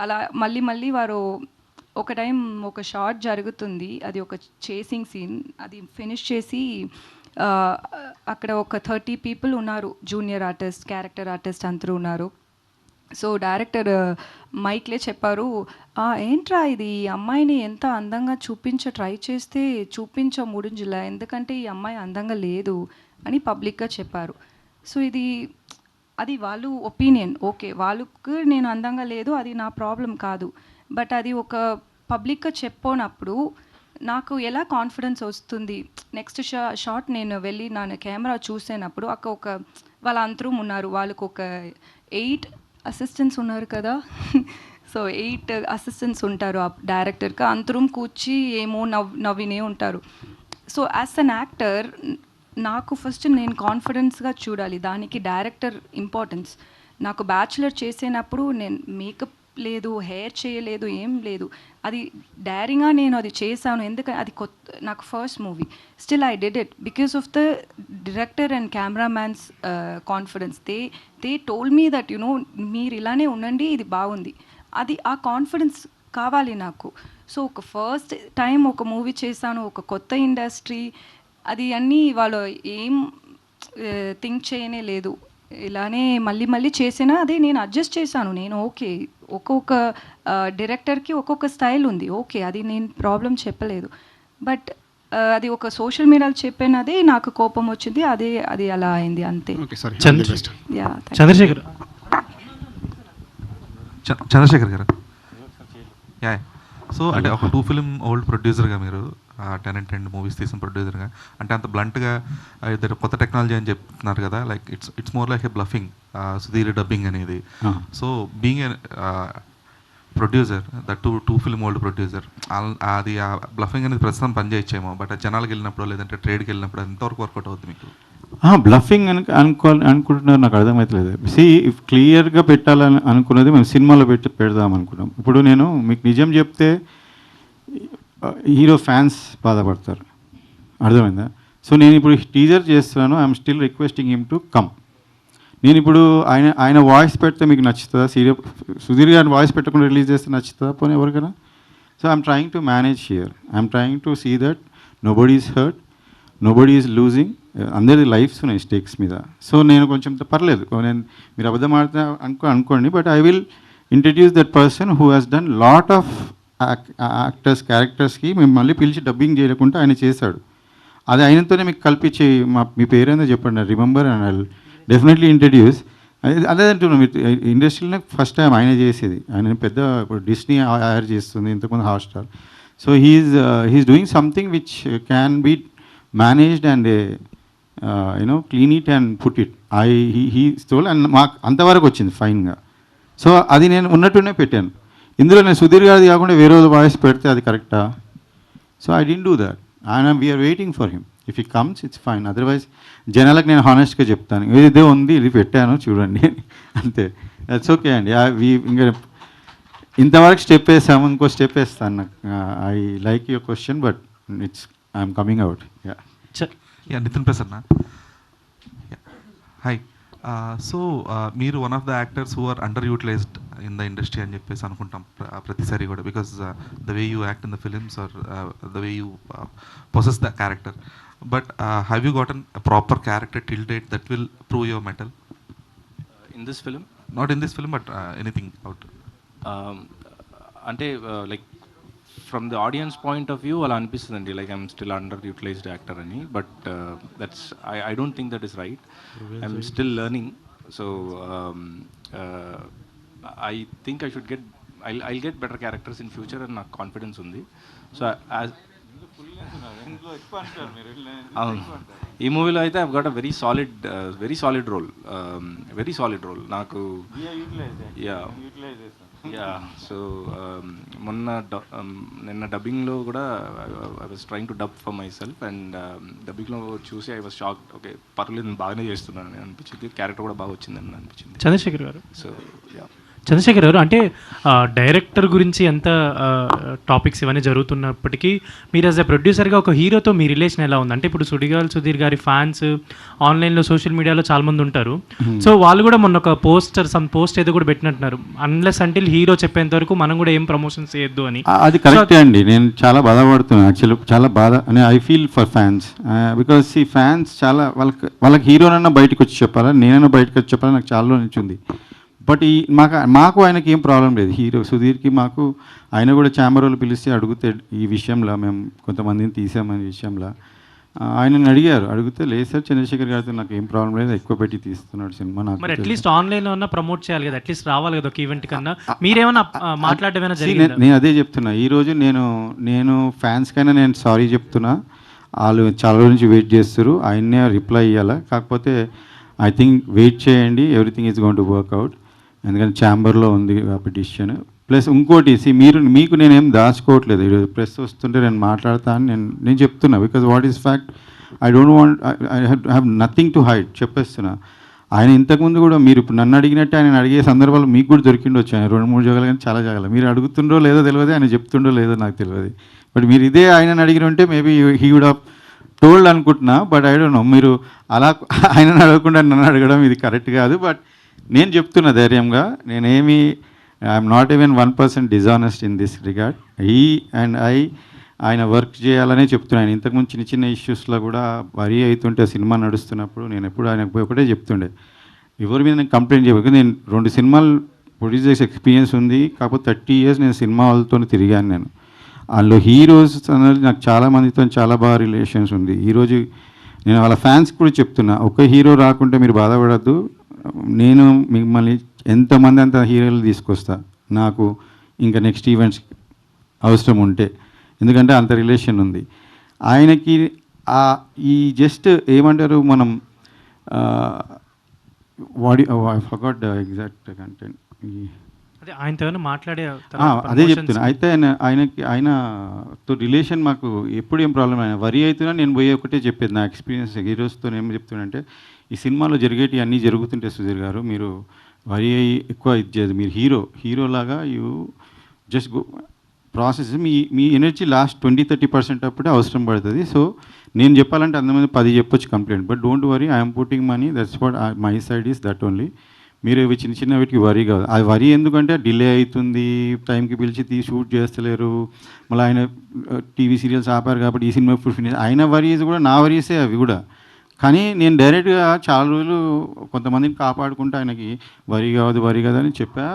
అలా మళ్ళీ వారు ఒక టైం ఒక షార్ట్ జరుగుతుంది, అది ఒక చేసింగ్ సీన్, అది ఫినిష్ చేసి అక్కడ ఒక 30 people ఉన్నారు, జూనియర్ ఆర్టిస్ట్, క్యారెక్టర్ ఆర్టిస్ట్ అందరూ ఉన్నారు. సో డైరెక్టర్ మైక్లే చెప్పారు, ఏంట్రా ఇది, ఈ అమ్మాయిని ఎంత అందంగా ట్రై చేస్తే చూపించ ఎందుకంటే ఈ అమ్మాయి అందంగా లేదు అని పబ్లిక్గా చెప్పారు. సో అది వాళ్ళు ఒపీనియన్, ఓకే వాళ్ళకు నేను అందంగా లేదు అది నా ప్రాబ్లం కాదు. బట్ అది ఒక పబ్లిక్గా చెప్పినప్పుడు నాకు ఎలా కాన్ఫిడెన్స్ వస్తుంది. నెక్స్ట్ షాట్ నేను వెళ్ళి నా కెమెరా చూసినప్పుడు అక్కడ వాళ్ళ అంతరం ఉన్నారు, వాళ్ళకు ఒక 8 assistants ఉన్నారు కదా. సో 8 assistants ఉంటారు ఆ డైరెక్టర్కి, అంతరం కూర్చి ఏమో నవ్వినే ఉంటారు. సో యాజ్ అన్ యాక్టర్ నాకు ఫస్ట్ నేను కాన్ఫిడెన్స్గా చూడాలి, దానికి డైరెక్టర్ ఇంపార్టెన్స్. నాకు బ్యాచులర్ చేసేటప్పుడు నేను మేకప్ లేదు, హెయిర్ చేయలేదు, ఏం లేదు, అది డైరింగ్గా నేను అది చేశాను. ఎందుకంటే అది నాకు first movie. Still I did it because of the director and cameramans confidence. They told me that you know మీరు ఇలానే ఉండండి, ఇది బాగుంది. అది ఆ కాన్ఫిడెన్స్ కావాలి నాకు. సో ఒక ఫస్ట్ టైం ఒక మూవీ చేశాను, ఒక కొత్త ఇండస్ట్రీ, అది అన్నీ వాళ్ళు ఏం థింక్ చేయనే లేదు. ఇలానే మళ్ళీ చేసినా అదే నేను అడ్జస్ట్ చేశాను. నేను ఓకే, ఒక్కొక్క డైరెక్టర్కి ఒక్కొక్క స్టైల్ ఉంది, ఓకే అది నేను ప్రాబ్లం చెప్పలేదు. బట్ అది ఒక సోషల్ మీడియాలో చెప్పినదే నాకు కోపం వచ్చింది, అది అలా అయింది అంతే. చంద్రశేఖర్ గారు, సో అంటే ఒక 2 film ఓల్డ్ ప్రొడ్యూసర్గా మీరు 10 and 10 మూవీస్ తీసిన ప్రొడ్యూసర్గా, అంటే అంత బ్లంట్గా ఇద్దరు కొత్త టెక్నాలజీ అని చెప్తున్నారు కదా, like it's more like a bluffing Sudheer dubbing అనేది. So being producer that too film old producer, అది ఆ బ్లఫింగ్ అనేది ప్రస్తుతం పనిచేయచ్చేమో, బట్ జనాలకు వెళ్ళినప్పుడు లేదంటే ట్రేడ్కి వెళ్ళినప్పుడు ఎంతవరకు వర్కౌట్ అవుతుంది మీకు? బ్లఫింగ్ అనుకుంటున్నారు, నాకు అర్థమవుతలేదు. క్లియర్గా పెట్టాలని అనుకున్నది మేము సినిమాలో పెడదాం అనుకున్నాం. ఇప్పుడు నేను మీకు నిజం చెప్తే హీరో ఫ్యాన్స్ బాధపడతారు, అర్థమైందా? సో నేను ఇప్పుడు టీజర్ చేస్తున్నాను, I'm still requesting him to come. నేను ఇప్పుడు ఆయన వాయిస్ పెడితే మీకు నచ్చుతుందా? సుధీర్ గారిని వాయిస్ పెట్టకుండా రిలీజ్ చేస్తే నచ్చుతుందా పోనీ ఎవరికైనా? So I'm trying to manage here, I'm trying to see that nobody is hurt, nobody is losing, అందరి లైఫ్స్ ఉన్నాయి స్టేక్స్ మీద. సో నేను కొంచెం పర్లేదు, నేను మీరు అబద్ధం ఆడితే అనుకోండి, but I will introduce that person who has done lot of actors క్యారెక్టర్స్కి మేము మళ్ళీ పిలిచి డబ్బింగ్ చేయకుండా ఆయన చేశాడు. అది అయినంతోనే మీకు కల్పించి మీ పేరేందో చెప్పండి, remember and I definitely introduce. అదే అంటున్నాను, మీరు ఇండస్ట్రీలోనే ఫస్ట్ టైం ఆయన చేసేది. ఆయన పెద్ద ఇప్పుడు డిస్నీ హైర్ చేస్తుంది, ఇంతకుముందు Hotstar. So he's doing something which can be managed and clean it and put it. He stole and మాకు అంతవరకు వచ్చింది ఫైన్గా. సో అది నేను ఉన్నట్టునే పెట్టాను. ఇందులో నేను సుధీర్ గారిది కాకుండా వేరే వాయిస్ పెడితే అది కరెక్టా? So I don't do that and we're waiting for him. If he comes it's fine, otherwise జనాలకు నేను హానెస్ట్గా చెప్తాను, ఇదే ఉంది, ఇది పెట్టాను చూడండి అంతే. దట్స్ ఓకే అండి. ఇంకా ఇంతవరకు స్టెప్ వేసాము, ఇంకో స్టెప్ వేస్తాను. నాకు I like your question but I'm coming out. Nitin Prasanna, hi. So మీరు one of the actors who are under utilized in the industry అని చెప్పేసి అనుకుంటాం ప్రతిసారి కూడా, because the way you act in the films are the way you possess the character. But have you gotten a proper character till date that will prove your mettle in this film? Not in this film but anything out. అంటే like from the audience point of view అలా అనిపిస్తుందండి, like I'm still under utilized actor అని. But that's I don't think that is right. I'm still learning. So I think I should get I'll get better characters in future అని నాకు confidence ఉంది. So అవును, ఈ మూవీలో అయితే I've got a very solid role నాకు. Yeah so నిన్న డబ్బింగ్లో కూడా I was trying to dub for my self and డబ్బింగ్లో చూసి ఐ వాజ్ షాక్డ్. ఓకే పర్లేదు, నేను బాగానే చేస్తున్నాను అని అనిపించింది, క్యారెక్టర్ కూడా బాగా వచ్చిందని అనిపించింది. చంద్రశేఖర్ గారు, సో యా చంద్రశేఖర్ గారు, అంటే డైరెక్టర్ గురించి ఎంత టాపిక్స్ ఇవన్నీ జరుగుతున్నప్పటికీ మీరు యాజ్ ఎ ప్రొడ్యూసర్గా ఒక హీరోతో మీ రిలేషన్ ఎలా ఉంది? అంటే ఇప్పుడు సుధీర్ గారి ఫ్యాన్స్ ఆన్లైన్లో సోషల్ మీడియాలో చాలామంది ఉంటారు. సో వాళ్ళు కూడా మొన్న ఒక పోస్ట్ ఏదో కూడా పెట్టినట్టున్నారు, అన్లెస్ అంటిల్ హీరో చెప్పేంత వరకు మనం కూడా ఏం ప్రమోషన్స్ చేయొద్దు అని. అది కరెక్టే అండి. నేను చాలా బాధపడుతున్నాను యాక్చువల్లీ, చాలా బాధ అని I feel for fans. Because ఈ ఫ్యాన్స్ చాలా వాళ్ళకి హీరోనన్నా బయటకు వచ్చి చెప్పాలా, నేనైనా బయటకు వచ్చి చెప్పాలా, నాకు చాలా నుంచి ఉంది. బట్ మాకు ఆయనకి ఏం ప్రాబ్లం లేదు, హీరో సుధీర్కి మాకు. ఆయన కూడా ఛాంబర్ వాళ్ళు పిలిస్తే అడిగితే ఈ విషయంలో మేము కొంతమందిని తీసామనే విషయంలో ఆయనని అడిగితే లేదు సార్, చంద్రశేఖర్ గారితో నాకు ఏం ప్రాబ్లం లేదు, ఎక్కువ పెట్టి తీస్తున్నాడు సినిమా. నాకు మరి అట్లీస్ట్ ఆన్లైన్లో ఉన్న ప్రమోట్ చేయాలి కదా, అట్లీస్ట్ రావాలి కదా ఒక ఈవెంట్ కన్నా. మీరేమైనా మాట్లాడేమైనా జరిగిందా? నేను అదే చెప్తున్నా, ఈరోజు నేను ఫ్యాన్స్కైనా నేను సారీ చెప్తున్నా. వాళ్ళు చాలా రోజు నుంచి వెయిట్ చేస్తారు, ఆయన్నే రిప్లై ఇవ్వాలా. కాకపోతే ఐ థింక్ వెయిట్ చేయండి, everything is going to work out. ఎందుకంటే ఛాంబర్లో ఉంది ఆ పిటిషన్. ప్లస్ ఇంకోటి మీకు నేనేం దాచుకోవట్లేదు, ఈరోజు ప్రెస్ వస్తుంటే నేను మాట్లాడతా అని నేను చెప్తున్నా. Because what is fact, I don't want, I have nothing to hide, చెప్పేస్తున్నా. ఆయన ఇంతకుముందు కూడా మీరు ఇప్పుడు నన్ను అడిగినట్టే ఆయన అడిగే సందర్భాలు మీకు కూడా దొరికిండొచ్చు. ఆయన 2-3 జాగాలు కానీ చాలా జాగాలు మీరు అడుగుతుండో లేదో తెలియదు, ఆయన చెప్తుండో లేదో నాకు తెలియదు. బట్ మీరు ఇదే ఆయనను అడిగిన ఉంటే maybe he would have told అనుకుంటున్నా. బట్ ఐ డోంట్ నో, మీరు అలా ఆయనను అడగకుండా నన్ను అడగడం ఇది కరెక్ట్ కాదు. బట్ నేను చెప్తున్నా ధైర్యంగా, నేనేమి I'm not even 1% dishonest in this regard. ఆయన వర్క్ చేయాలనే చెప్తున్నాను. ఆయన ఇంతకుముందు చిన్న ఇష్యూస్లో కూడా వరీ అవుతుంటే సినిమా నడుస్తున్నప్పుడు నేను ఎప్పుడు ఆయనకు ఒకటే చెప్తుండే, ఎవరి మీద నేను కంప్లైంట్ చేయలేదు. నేను 2 సినిమాలు ప్రొడ్యూస్ చేసే ఎక్స్పీరియన్స్ ఉంది, కాకపోతే 30 years నేను సినిమా వాళ్ళతో తిరిగాను. నేను అందులో హీరోస్ అనేది నాకు చాలా మందితో చాలా బాగా రిలేషన్స్ ఉంది. ఈరోజు నేను వాళ్ళ ఫ్యాన్స్ కూడా చెప్తున్నా, ఒక హీరో రాకుంటే మీరు బాధపడద్దు, నేను మిమ్మల్ని ఎంతమంది అంత హీరోలు తీసుకొస్తా నాకు ఇంకా నెక్స్ట్ ఈవెంట్స్ అవసరం ఉంటే, ఎందుకంటే అంత రిలేషన్ ఉంది ఆయనకి. ఈ జస్ట్ ఏమంటారు మనం I forgot the exact content. అదే ఆయనతో ఏమైనా మాట్లాడే అదే చెప్తున్నా. అయితే ఆయనతో రిలేషన్ మాకు ఎప్పుడు ఏం ప్రాబ్లం ఆయన వరి అవుతున్నా నేను పోయి ఒకటే చెప్పేది నా ఎక్స్పీరియన్స్ హీరోస్తో ఏం చెప్తున్నా ఈ సినిమాలో జరిగేటివి అన్నీ జరుగుతుంటాయి సుధీర్ గారు, మీరు వరి అయ్యి ఎక్కువ ఇది చేయదు, మీరు హీరోలాగా జస్ట్ గో ప్రాసెస్, మీ ఎనర్జీ లాస్ట్ 20-30% అప్పుడే అవసరం పడుతుంది. సో నేను చెప్పాలంటే అంతమంది 10 చెప్పొచ్చు complaint, but don't worry, I'm putting money, that's what my side is that only. మీరు ఇవి చిన్న వీటికి వరీ కాదు. అది వరీ ఎందుకంటే డిలే అవుతుంది, టైంకి పిలిచి షూట్ చేస్తలేరు, మళ్ళీ ఆయన టీవీ సీరియల్స్ ఆపారు కాబట్టి ఈ సినిమా ఇప్పుడు ఫినిష్, ఆయన వరీస్ కూడా నా వరీసే అవి కూడా. కానీ నేను డైరెక్ట్గా చాలా రోజులు కొంతమందిని కాపాడుకుంటే ఆయనకి వరి కాదు అని చెప్పా.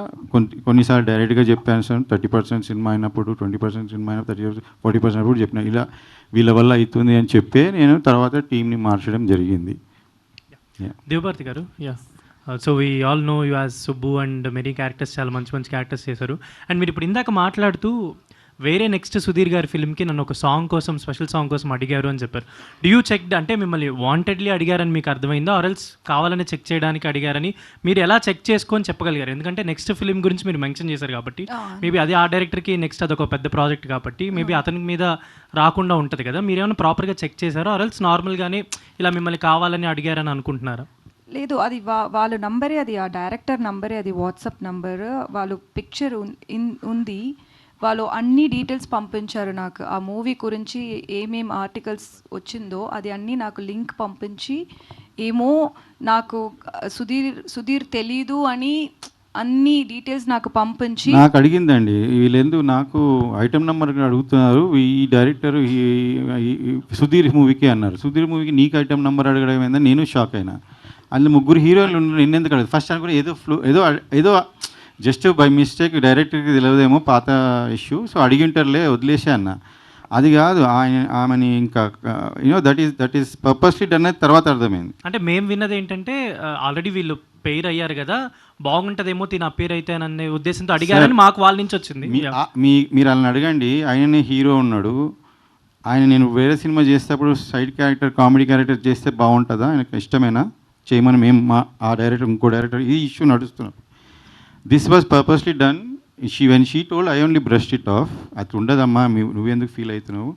కొన్నిసార్లు డైరెక్ట్గా చెప్పాను సార్, 30% సినిమా అయినప్పుడు, 20% సినిమా అయినప్పుడు, 30-40% అప్పుడు చెప్పిన ఇలా వీళ్ళ వల్ల అవుతుంది అని చెప్పే నేను తర్వాత టీంని మార్చడం జరిగింది. దేవభారతి గారు, so we all know you as Subbu and many characters, చాలా మంచి క్యారెక్టర్స్ చేశారు. అండ్ మీరు ఇప్పుడు ఇందాక మాట్లాడుతూ వేరే నెక్స్ట్ సుధీర్ గారి ఫిల్మ్కి నన్ను ఒక సాంగ్ కోసం, స్పెషల్ సాంగ్ కోసం అడిగారు అని చెప్పారు. డూ యూ చెక్, అంటే మిమ్మల్ని వాంటెడ్లీ అడిగారని మీకు అర్థమైందో, ఆర్ఎల్స్ కావాలని చెక్ చేయడానికి అడిగారని మీరు ఎలా చెక్ చేసుకొని చెప్పగలిగారు? ఎందుకంటే నెక్స్ట్ ఫిల్మ్ గురించి మీరు మెన్షన్ చేశారు కాబట్టి మేబీ అది ఆ డైరెక్టర్కి నెక్స్ట్ అదొక పెద్ద ప్రాజెక్ట్ కాబట్టి మేబీ అతని మీద రాకుండా ఉంటుంది కదా, మీరేమైనా ప్రాపర్గా చెక్ చేశారో, ఆర్ఎల్స్ నార్మల్గానే ఇలా మిమ్మల్ని కావాలని అడిగారని అనుకుంటున్నారా? లేదు, అది వాళ్ళ నంబరే, అది ఆ డైరెక్టర్ నంబరే, అది వాట్సాప్ నంబర్, వాళ్ళు పిక్చర్ ఉంది, వాళ్ళు అన్ని డీటెయిల్స్ పంపించారు నాకు. ఆ మూవీ గురించి ఏమేం ఆర్టికల్స్ వచ్చిందో అది అన్నీ నాకు లింక్ పంపించి, ఏమో నాకు సుధీర్ తెలీదు అని అన్ని డీటెయిల్స్ నాకు పంపించి నాకు అడిగిందండి. వీళ్ళెందుకు నాకు ఐటమ్ నెంబర్ అడుగుతున్నారు, ఈ డైరెక్టర్ సుధీర్ మూవీకి అన్నారు. సుధీర్ మూవీకి నీకు ఐటమ్ నెంబర్ అడగడం ఏందని నేను షాక్ అయినా. అందులో 3 హీరోలు నిన్నెందుకు అడగదు ఫస్ట్ అనుకుని ఏదో జస్ట్ బై మిస్టేక్ డైరెక్టర్కి తెలియదేమో పాత ఇష్యూ, సో అడిగింటారులే వదిలేసే అన్న. అది కాదు, ఆమెని ఇంకా దట్ ఈస్ పర్పస్లీ డన్ అనేది తర్వాత అర్థమైంది. అంటే మేము విన్నది ఏంటంటే ఆల్రెడీ వీళ్ళు పేరు అయ్యారు కదా, బాగుంటుందేమో తిన పేరు అయితే అనే ఉద్దేశంతో అడిగారని మాకు వాళ్ళ నుంచి వచ్చింది. మీరు వాళ్ళని అడగండి, ఆయననే హీరో ఉన్నాడు, నేను వేరే సినిమా చేసేటప్పుడు సైడ్ క్యారెక్టర్, కామెడీ క్యారెక్టర్ చేస్తే బాగుంటుందా, ఆయనకు ఇష్టమేనా చేయమని మేము ఆ డైరెక్టర్ ఇంకో డైరెక్టర్ ఈ ఇష్యూ నడుస్తున్నాం. This was purposely done. When she told I only brushed it off. అది ఉండదమ్మా, నువ్వెందుకు ఫీల్ అవుతున్నావు,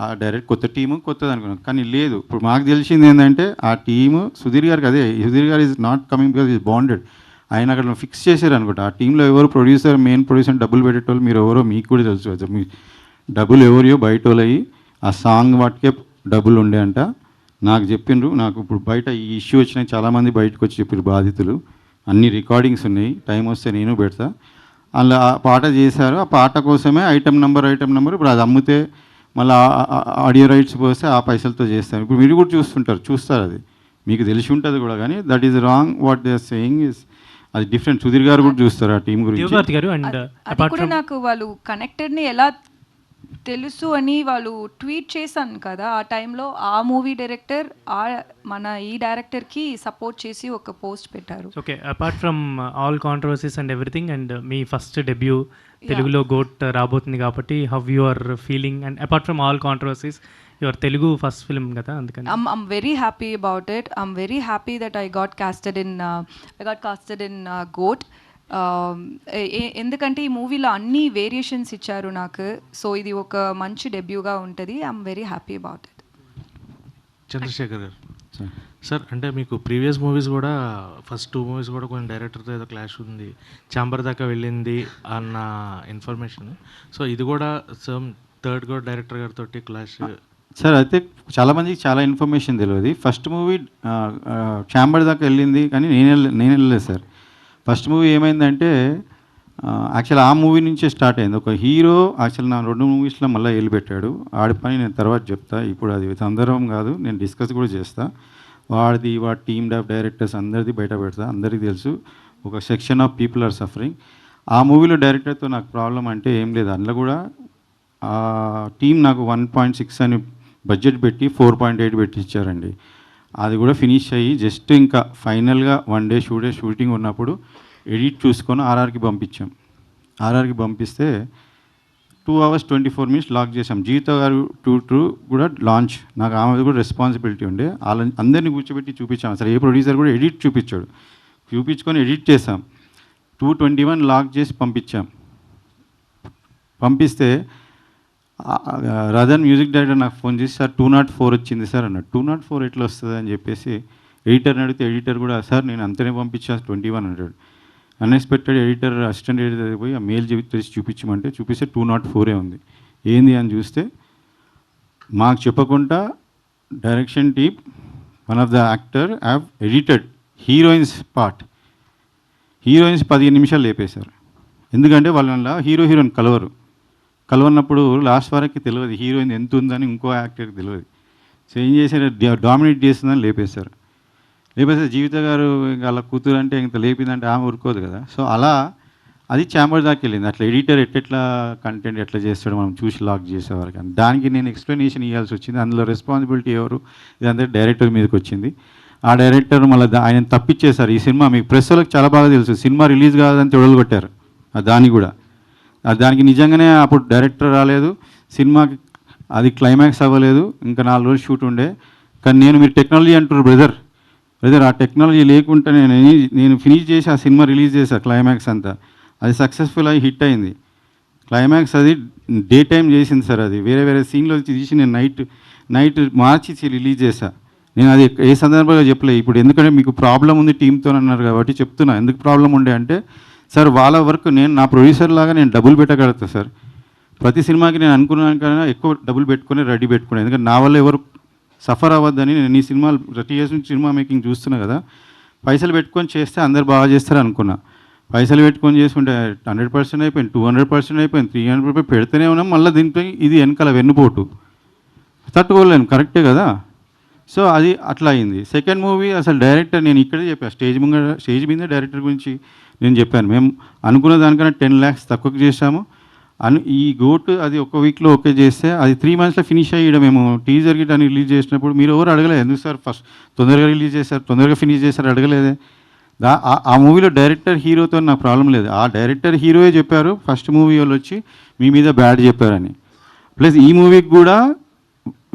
ఆ డైరెక్ట్ కొత్త టీము కొత్తది అనుకున్నాను. కానీ లేదు, ఇప్పుడు మాకు తెలిసింది ఏంటంటే ఆ టీము సుధీర్ గారికి, అదే సుధీర్ గారు is not coming because is bonded. ఆయన అక్కడ ఫిక్స్ చేశారు అనుకుంటా. ఆ టీంలో ఎవరు ప్రొడ్యూసర్, మెయిన్ ప్రొడ్యూసర్ డబ్బులు పెట్టేటోళ్ళు మీరు ఎవరో మీకు కూడా తెలుసు. మీ డబ్బులు ఎవరియో బయట వాళ్ళయి, ఆ సాంగ్ వాటికే డబ్బులు ఉండే అంట. నాకు చెప్పిండ్రు, నాకు ఇప్పుడు బయట ఈ ఇష్యూ వచ్చినాయి, చాలామంది బయటకు వచ్చి చెప్పారు బాధితులు, అన్ని రికార్డింగ్స్ ఉన్నాయి, టైం వస్తే నేను పెడతా. అలా ఆ పాట చేశారు, ఆ పాట కోసమే ఐటమ్ నెంబర్ ఇప్పుడు అది అమ్మితే మళ్ళీ ఆడియో రైట్స్ పోస్తే ఆ పైసలతో చేస్తారు. ఇప్పుడు మీరు కూడా చూస్తారు, అది మీకు తెలిసి ఉంటుంది కూడా. కానీ that is wrong, what they are saying is అది డిఫరెంట్. సుధీర్ గారు కూడా చూస్తారు ఆ టీం గురించి. అది కూడా నాకు వాళ్ళు కనెక్టెడ్ని ఎలా తెలుసు అని వాళ్ళు ట్వీట్ చేశాను కదా ఆ టైంలో, ఆ మూవీ డైరెక్టర్ మన ఈ డైరెక్టర్కి సపోర్ట్ చేసి ఒక పోస్ట్ పెట్టారు. Okay, apart from all controversies and everything, and మీ ఫస్ట్ డెబ్యూ తెలుగులో గోట్ రాబోతుంది కాబట్టి how you are feeling, and apart from all controversies your Telugu first film కదా, అందుకని I'm very happy about it. I'm very happy that I got casted in GOAT. ఎందుకంటే ఈ మూవీలో అన్ని వేరియేషన్స్ ఇచ్చారు నాకు, సో ఇది ఒక మంచి డెబ్యూగా ఉంటుంది. I'm very happy about it. Chandrashekar గారు సార్, అంటే మీకు ప్రీవియస్ మూవీస్ కూడా ఫస్ట్ 2 మూవీస్ కూడా కొంచెం డైరెక్టర్తో ఏదో క్లాష్ ఉంది, ఛాంబర్ దాకా వెళ్ళింది అన్న ఇన్ఫర్మేషన్. సో ఇది కూడా సమ్ థర్డ్ కూడా డైరెక్టర్ గారితో క్లాష్ సార్. అయితే చాలామందికి చాలా ఇన్ఫర్మేషన్ తెలియదు. ఫస్ట్ మూవీ ఛాంబర్ దాకా వెళ్ళింది కానీ నేను వెళ్ళలేదు సార్. ఫస్ట్ మూవీ ఏమైందంటే యాక్చువల్ ఆ మూవీ నుంచే స్టార్ట్ అయింది. ఒక హీరో యాక్చువల్ నా 2 మూవీస్లో మళ్ళీ వెళ్ళిపెట్టాడు. వాడి పని నేను తర్వాత చెప్తా, ఇప్పుడు అది సందర్భం కాదు, నేను డిస్కస్ కూడా చేస్తా. వాడి టీమ్ ఆఫ్ డైరెక్టర్స్ అందరిది బయట పెడతా, అందరికీ తెలుసు. ఒక section of people are suffering. ఆ మూవీలో డైరెక్టర్తో నాకు ప్రాబ్లం అంటే ఏం లేదు. అందులో కూడా ఆ టీం నాకు 1.6 అని బడ్జెట్ పెట్టి 4.8 పెట్టి ఇచ్చారండి. అది కూడా ఫినిష్ అయ్యి జస్ట్ ఇంకా ఫైనల్గా 1 డే షూటింగ్ ఉన్నప్పుడు ఎడిట్ చూసుకొని ఆర్ఆర్కి పంపించాం. ఆర్ఆర్కి పంపిస్తే 2 hours 24 minutes లాక్ చేసాం. జీవిత గారు టూ కూడా లాంచ్, నాకు ఆమె కూడా రెస్పాన్సిబిలిటీ ఉండే. అందరినీ కూర్చోబెట్టి చూపించాం. అసలు ఏ ప్రొడ్యూసర్ కూడా ఎడిట్ చూపించాడు, చూపించుకొని ఎడిట్ చేసాం. 221 లాక్ చేసి పంపించాం. పంపిస్తే రదన్ మ్యూజిక్ డైరెక్టర్ నాకు ఫోన్ చేసి, సార్ 204 వచ్చింది సార్ అన్నాడు. 204 ఎట్లా వస్తుంది అని చెప్పేసి ఎడిటర్ని అడిగితే ఎడిటర్ కూడా, సార్ నేను అంతనే పంపించాను 21 అన్నాడు. అన్ఎక్స్పెక్టెడ్ ఎడిటర్ అసిస్టెంట్ ఎడిటర్ పోయి ఆ మెయిల్ తెచ్చి చూపించమంటే చూపిస్తే 204 ఉంది. ఏంది అని చూస్తే మాకు చెప్పకుండా direction team one of the actor have edited heroines part. Heroines 15 నిమిషాలు లేపేశారు. ఎందుకంటే వాళ్ళ హీరో హీరోయిన్ కలవన్నప్పుడు లాస్ట్ వరకు తెలియదు హీరోయిన్ ఎంత ఉందని ఇంకో యాక్టర్కి తెలియదు. సో ఏం చేశారు, డామినేట్ చేస్తుందని లేపేశారు. జీవిత గారు అలా కూతురు అంటే ఇంత లేపిందంటే ఆమె ఊరుకోదు కదా. సో అలా అది ఛాంబర్ దాకా వెళ్ళింది. అట్లా ఎడిటర్ ఎట్లా కంటెంట్ ఎట్లా చేస్తాడో మనం చూసి లాక్ చేసేవారు. కానీ దానికి నేను ఎక్స్ప్లెనేషన్ ఇవ్వాల్సి వచ్చింది. అందులో రెస్పాన్సిబిలిటీ ఎవరు, ఇదంతా డైరెక్టర్ మీదకి వచ్చింది. ఆ డైరెక్టర్ మళ్ళీ ఆయన తప్పించేశారు. ఈ సినిమా మీకు ప్రెస్ వాళ్ళకి చాలా బాగా తెలుసు, సినిమా రిలీజ్ కాదని తొడలు కొట్టారు. దాన్ని కూడా దానికి నిజంగానే అప్పుడు డైరెక్టర్ రాలేదు, సినిమాకి అది క్లైమాక్స్ అవ్వలేదు, ఇంకా 4 రోజులు షూట్ ఉండే. కానీ మీరు టెక్నాలజీ అంటారు బ్రదర్, ఆ టెక్నాలజీ లేకుంటే నేను ఫినిష్ చేసి ఆ సినిమా రిలీజ్ చేశాను. క్లైమాక్స్ అంతా అది సక్సెస్ఫుల్ అయ్యి హిట్ అయింది. క్లైమాక్స్ అది డే టైం చేసింది సార్. అది వేరే సీన్లో తీసి నేను నైట్ మార్చి రిలీజ్ చేశాను. నేను అది ఏ సందర్భంగా చెప్పలేదు. ఇప్పుడు ఎందుకంటే మీకు ప్రాబ్లం ఉంది టీంతో అన్నారు కాబట్టి చెప్తున్నా. ఎందుకు ప్రాబ్లం ఉండే అంటే సార్ వాళ్ళ వర్క్ నా ప్రొడ్యూసర్ లాగా నేను డబ్బులు పెట్టగలుగుతా సార్. ప్రతి సినిమాకి నేను అనుకున్నాను కన్నా ఎక్కువ డబ్బులు పెట్టుకుని రెడీ పెట్టుకున్నాను. ఎందుకంటే నా వల్ల ఎవరు సఫర్ అవ్వద్దని నేను ఈ సినిమాలు 30 years నుంచి సినిమా మేకింగ్ చూస్తున్నా కదా. పైసలు పెట్టుకొని చేస్తే అందరు బాగా చేస్తారు అనుకున్నా. పైసలు పెట్టుకొని చేసుకుంటే 100% అయిపోయింది, 200% అయిపోయింది, 300 పెడితేనే ఉన్నాం. మళ్ళీ దీనిపై ఇది వెనకాల వెన్నుపోటు తట్టుకోలేను, కరెక్టే కదా. సో అది అట్లా అయింది. సెకండ్ మూవీ అసలు డైరెక్టర్ నేను ఇక్కడే చెప్పాను, స్టేజ్ మీద డైరెక్టర్ గురించి నేను చెప్పాను. మేము అనుకున్న దానికన్నా 10 lakhs తక్కువకి చేశాము. ఈ గోటు అది ఒక వీక్లో ఓకే చేస్తే అది 3 monthsలో ఫినిష్ అయ్యి మేము టీజర్ గిట్ అని రిలీజ్ చేసినప్పుడు మీరు ఎవరు అడగలేదు, ఎందుకు సార్ ఫస్ట్ తొందరగా రిలీజ్ చేశారు, తొందరగా ఫినిష్ చేశారు, అడగలేదే. ఆ మూవీలో డైరెక్టర్ హీరోతో నాకు ప్రాబ్లం లేదు. ఆ డైరెక్టర్ హీరోయే చెప్పారు ఫస్ట్ మూవీ వాళ్ళు వచ్చి మీ మీద బ్యాడ్ చెప్పారని. ప్లస్ ఈ మూవీకి కూడా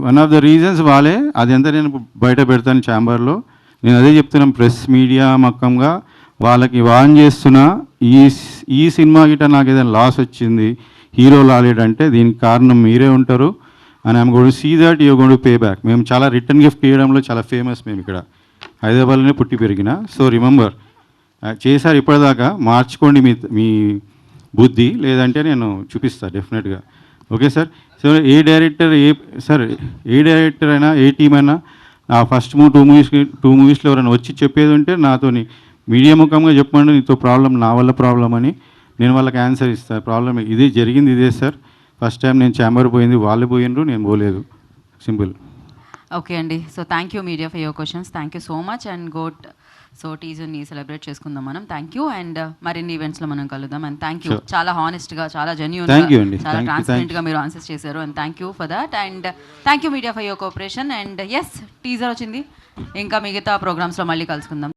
వన్ ఆఫ్ ద రీజన్స్ వాళ్ళే. అది ఎంత నేను బయట పెడతాను ఛాంబర్లో. నేను అదే చెప్తున్నాను, ప్రెస్ మీడియా మక్కంగా వాళ్ళకి వార్న్ చేస్తున్నా. ఈ సినిమా గిట్ట నాకు ఏదైనా లాస్ వచ్చింది, హీరో రాలేడంటే దీనికి కారణం మీరే ఉంటారు. And I'm going to see that you going to pay back. మేము చాలా రిటర్న్ గిఫ్ట్ ఇవ్వడంలో చాలా ఫేమస్. మేము ఇక్కడ హైదరాబాద్లోనే పుట్టి పెరిగిన. సో రిమెంబర్ చేశారు ఇప్పటిదాకా, మార్చుకోండి మీ బుద్ధి, లేదంటే నేను చూపిస్తాను డెఫినెట్గా. Okay sir. సో ఏ డైరెక్టర్ అయినా ఏ టీం అయినా ఆ ఫస్ట్ 2 moviesలో ఎవరైనా వచ్చి చెప్పేది ఉంటే నాతోని మీడియా ముఖంగా చెప్పండి, నీతో ప్రాబ్లం నా వల్ల ప్రాబ్లం అని నేను వాళ్ళకి ఆన్సర్ ఇస్తాను. ప్రాబ్లం ఇదే జరిగింది, ఇదే సార్. ఫస్ట్ టైం నేను ఛాంబర్ పోయింది, వాళ్ళు పోయినరు, నేను పోలేదు. సింపుల్. ఓకే అండి. So thank you media for your questions. Thank you so much. And goat so టీజర్ని సెలబ్రేట్ చేసుకుందాం మనం. Thank you. అండ్ మరిన్ని ఈవెంట్స్లో మనం కలుద్దాం. అండ్ థ్యాంక్ యూ, చాలా హానెస్ట్గా, చాలా జెన్యూన్గా, చాలా ట్రాన్స్పరెంట్గా మీరు ఆన్సర్స్ చేశారు. And thank you for that. And thank you media for your cooperation. And yes, teaser వచ్చింది, ఇంకా మిగతా ప్రోగ్రామ్స్లో మళ్ళీ కలుసుకుందాం.